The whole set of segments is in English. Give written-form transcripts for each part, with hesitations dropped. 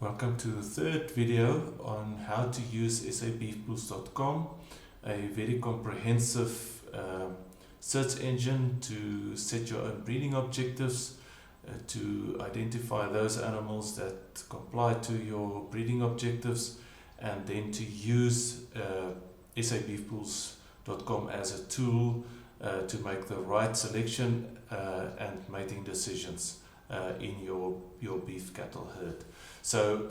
Welcome to the third video on how to use SABeefBulls.com, a very comprehensive search engine to set your own breeding objectives, to identify those animals that comply to your breeding objectives, and then to use SABeefBulls.com as a tool to make the right selection and mating decisions in your beef cattle herd. So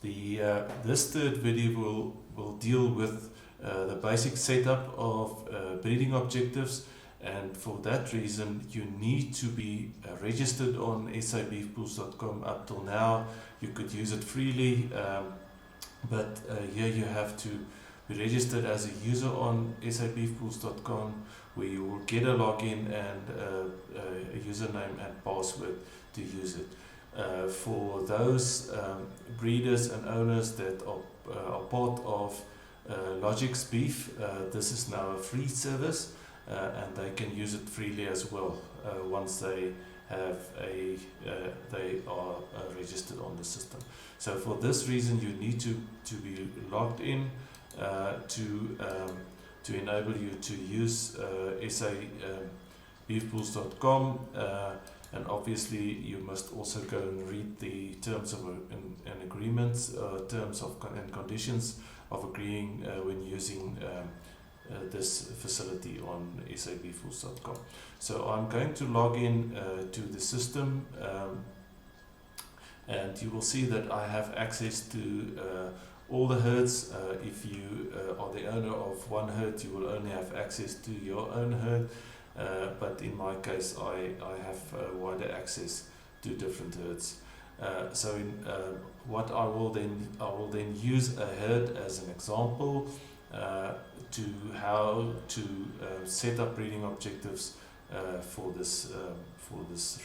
this third video will deal with the basic setup of breeding objectives, and for that reason you need to be registered on SABeefBulls.com. Up till now you could use it freely, but here you have to be registered as a user on SABeefBulls.com, where you will get a login and a username and password to use it. For those breeders and owners that are part of Logic's Beef, this is now a free service, and they can use it freely as well once they are registered on the system. So for this reason you need to be logged in to enable you to use SABeefBulls.com, and obviously you must also go and read the terms of and agreements, terms of and conditions of agreeing when using this facility on SABeefBulls.com. So I'm going to log in to the system, and you will see that I have access to all the herds. If you are the owner of one herd, you will only have access to your own herd, but in my case I have wider access to different herds. So what I will then use a herd as an example to how to set up breeding objectives for this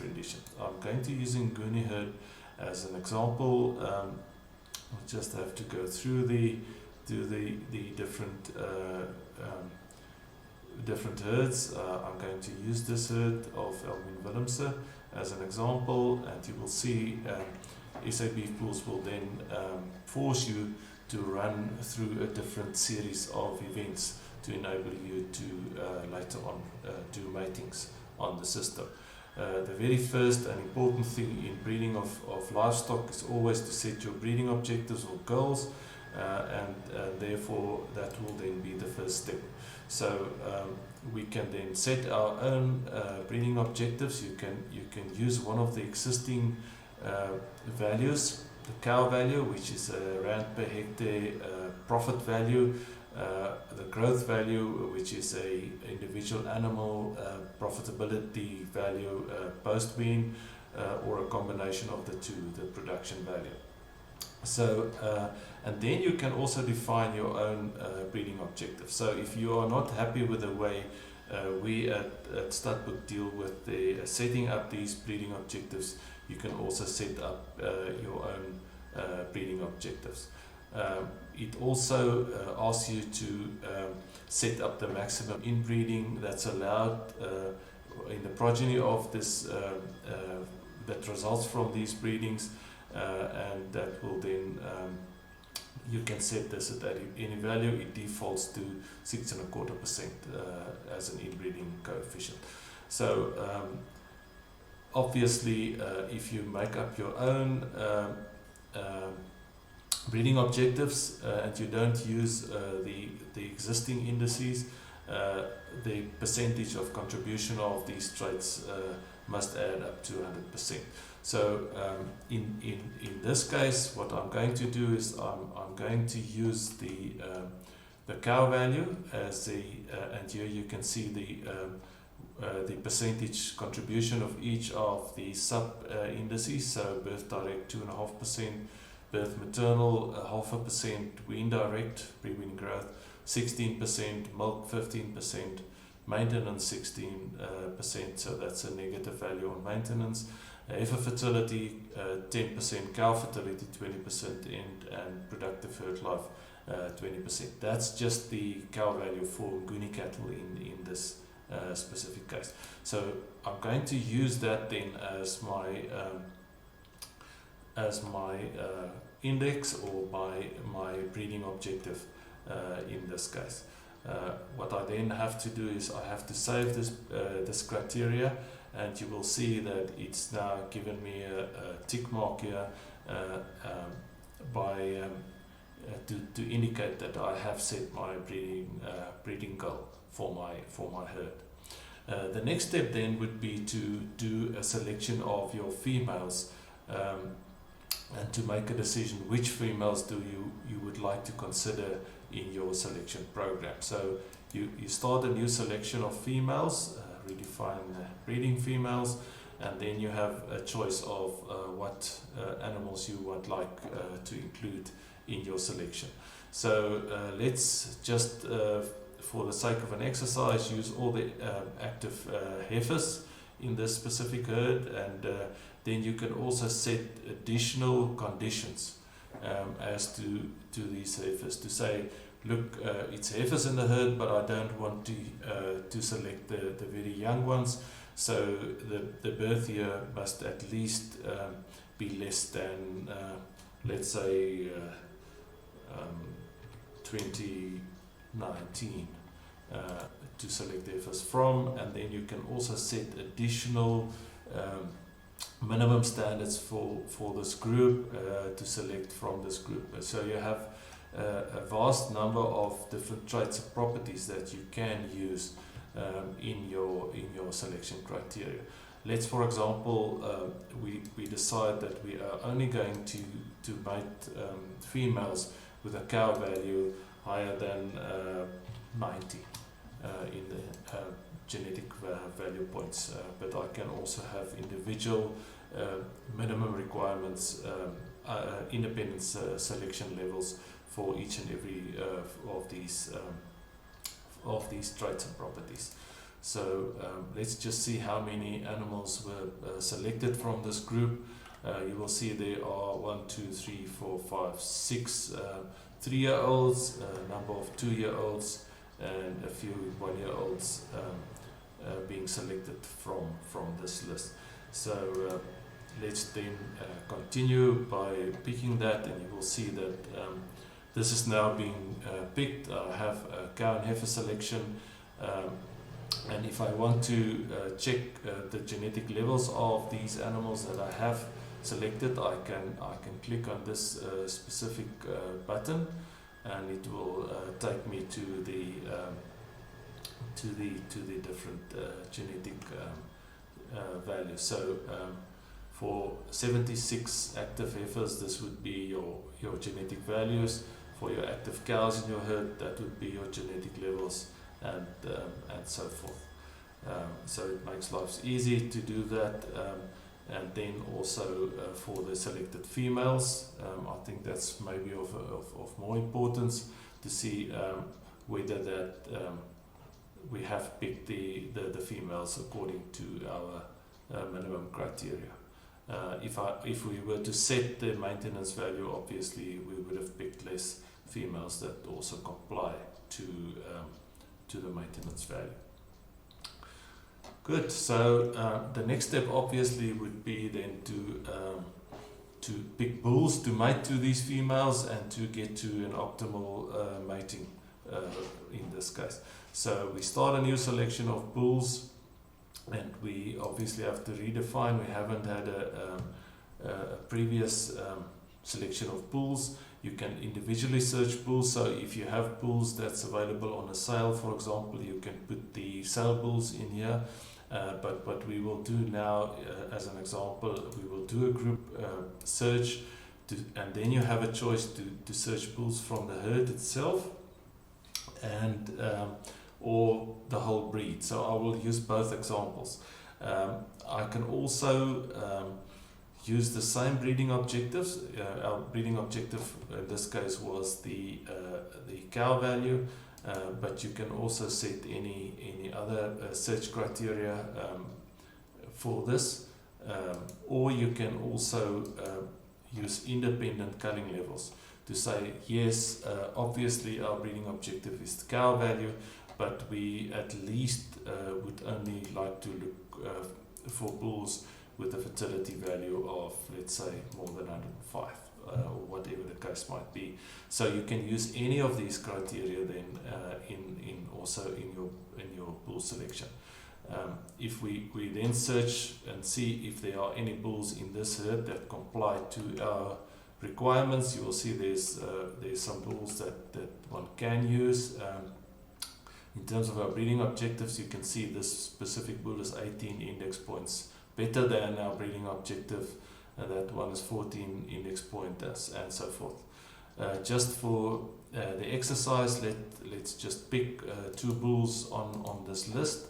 rendition. I'm going to use Nguni herd as an example. I'll just have to go through the different herds. I'm going to use this herd of Elmin Willemse as an example, and you will see SABeefBulls will then force you to run through a different series of events to enable you to later on do matings on the system. The very first and important thing in breeding of livestock is always to set your breeding objectives or goals, and therefore that will then be the first step. So we can then set our own breeding objectives. You can use one of the existing values, the cow value, which is a rand per hectare profit value, the growth value, which is a individual animal profitability value post-wean, or a combination of the two, the production value. So and then you can also define your own breeding objective. So if you are not happy with the way we at Studbook deal with the setting up these breeding objectives, you can also set up your own breeding objectives. It also asks you to set up the maximum inbreeding that's allowed in the progeny of this that results from these breedings, and that will then you can set this at any value. It defaults to 6.25% as an inbreeding coefficient. So obviously if you make up your own breeding objectives and you don't use the existing indices, the percentage of contribution of these traits must add up to 100%. So in this case, what I'm going to do is I'm going to use the cow value as the and here you can see the percentage contribution of each of the sub indices. So birth direct 2.5%, birth maternal 0.5%, wean direct, pre-wean growth 16%, milk 15%, maintenance 16%, so that's a negative value on maintenance. Heifer fertility 10%, cow fertility 20%, and productive herd life 20%. That's just the cow value for Nguni cattle in this specific case. So I'm going to use that then as my as my index or my breeding objective in this case. What I then have to do is I have to save this criteria, and you will see that it's now given me a tick mark here to indicate that I have set my breeding goal for my herd. The next step then would be to do a selection of your females, and to make a decision which females you would like to consider in your selection program. So you start a new selection of females, redefine breeding females, and then you have a choice of what animals you would like to include in your selection. So let's just, for the sake of an exercise, use all the active heifers in this specific herd, and then you can also set additional conditions as to these heifers, to say, look, it's heifers in the herd, but I don't want to select the very young ones, so the birth year must at least be less than, let's say, 2019 to select heifers from. And then you can also set additional minimum standards for this group to select from this group. So you have a vast number of different traits and properties that you can use in your selection criteria. Let's, for example, we decide that we are only going to mate females with a cow value higher than 90 in the genetic value points, but I can also have individual minimum requirements, independent selection levels for each and every of these traits and properties. So let's just see how many animals were selected from this group. You will see there are 1, 2, 3, 4, 5, 6 3-year-olds, a number of 2-year-olds, and a few 1-year-olds being selected from this list. So let's then continue by picking that, and you will see that this is now being picked. I have a cow and heifer selection, and if I want to check the genetic levels of these animals that I have selected, I can click on this specific button, and it will take me to the different genetic values. So for 76 active heifers, this would be your genetic values. For your active cows in your herd, that would be your genetic levels, and so forth. So it makes life easy to do that. And then also for the selected females, I think that's maybe of more importance to see whether that we have picked the females according to our minimum criteria. If we were to set the maintenance value, obviously we would have picked less females that also comply to the maintenance value. Good. So the next step obviously would be then to pick bulls to mate to these females and to get to an optimal mating in this case. So we start a new selection of bulls, and we obviously have to redefine. We haven't had a previous selection of bulls. You can individually search bulls, so if you have bulls that's available on a sale, for example, you can put the sale bulls in here. But what we will do now, as an example, we will do a group search, and then you have a choice to search bulls from the herd itself and or the whole breed. So I will use both examples. I can also use the same breeding objectives. Our breeding objective in this case was the cow value. But you can also set any other search criteria for this, or you can also use independent culling levels to say, yes, obviously our breeding objective is the cow value, but we at least would only like to look for bulls with a fertility value of, let's say, more than 105, or whatever the case might be. So you can use any of these criteria then in your bull selection. If we then search and see if there are any bulls in this herd that comply to our requirements, you will see there's some bulls that one can use. In terms of our breeding objectives, you can see this specific bull is 18 index points better than our breeding objective, and that one is 14 index pointers, and so forth. Just for the exercise, let's just pick 2 bulls on this list.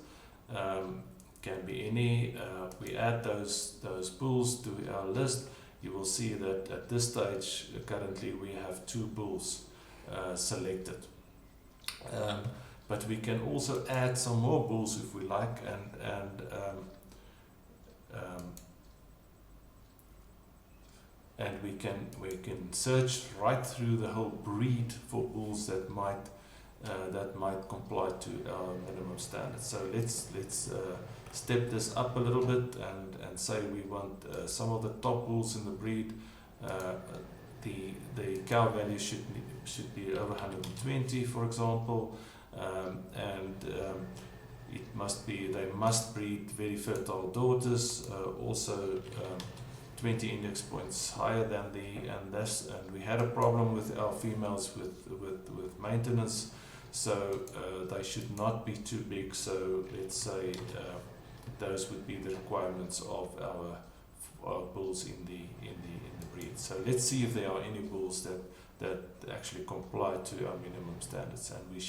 Can be any. We add those bulls to our list. You will see that at this stage currently we have 2 bulls selected. But we can also add some more bulls if we like, and we can search right through the whole breed for bulls that might comply to our minimum standards. So let's step this up a little bit and say we want some of the top bulls in the breed. The cow value should be over 120, for example. They must breed very fertile daughters, also 20 index points higher than and we had a problem with our females with maintenance, so they should not be too big. So let's say those would be the requirements of our bulls in the breed. So let's see if there are any bulls that actually comply to our minimum standards, and we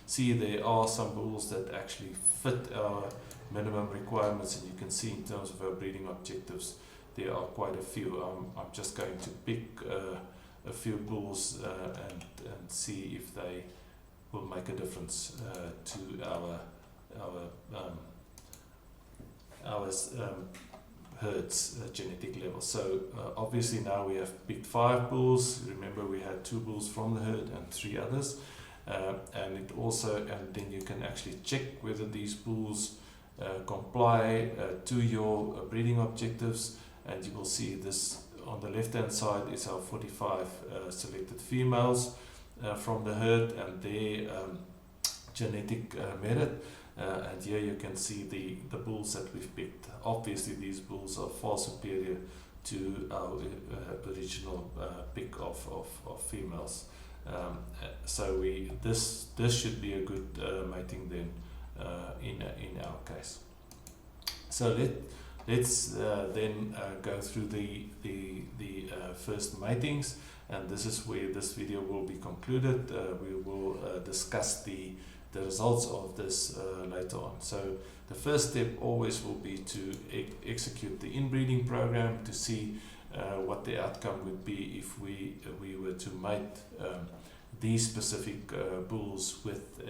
see there are some bulls that actually fit our minimum requirements, and you can see in terms of our breeding objectives there are quite a few. I'm just going to pick a few bulls and see if they will make a difference to our herds genetic level. So obviously now we have picked 5 bulls. Remember, we had 2 bulls from the herd and 3 others, and then you can actually check whether these bulls comply to your breeding objectives, and you will see this on the left hand side is our 45 selected females from the herd and their genetic merit. And here you can see the bulls that we've picked. Obviously these bulls are far superior to our original pick of females. So this should be a good mating then in our case. So let's then go through the first matings, and this is where this video will be concluded. We will discuss the results of this later on. So the first step always will be to execute the inbreeding program to see what the outcome would be if we were to mate these specific bulls with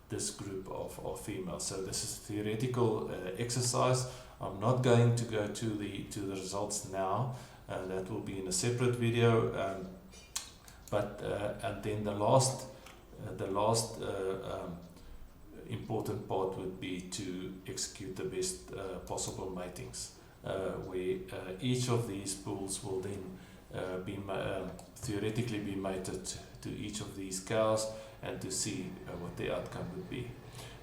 this group of females. So this is a theoretical exercise. I'm not going to go to the results now. That will be in a separate video. And then the last important part would be to execute the best possible matings, where each of these bulls will then theoretically be mated to each of these cows, and to see what the outcome would be.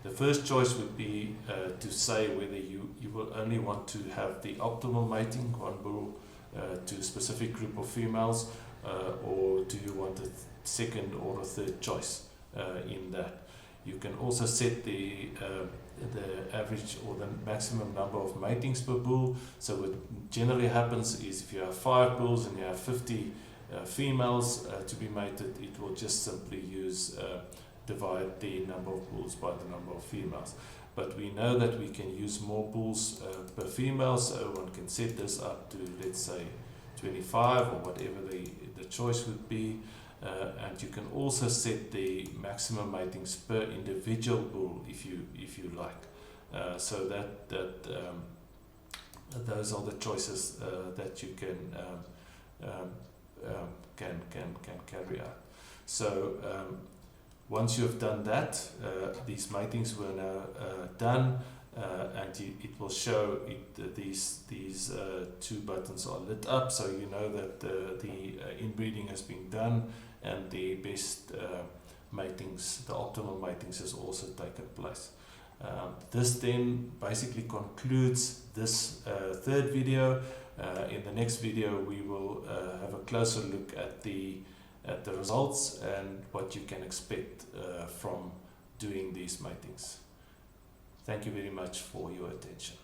The first choice would be to say whether you will only want to have the optimal mating, one bull to a specific group of females, or do you want a second or a third choice in that. You can also set the average or the maximum number of matings per bull. So what generally happens is if you have 5 bulls and you have 50 females to be mated, it will just simply divide the number of bulls by the number of females. But we know that we can use more bulls per female, so one can set this up to, let's say, 25 or whatever the choice would be. And you can also set the maximum matings per individual bull if you like. So that those are the choices that you can carry out. So once you have done that, these matings were now done. and it will show these two buttons are lit up, so you know that the inbreeding has been done and the best matings, the optimal matings, has also taken place. This then basically concludes this third video. In the next video we will have a closer look at the results and what you can expect from doing these matings. Thank you very much for your attention.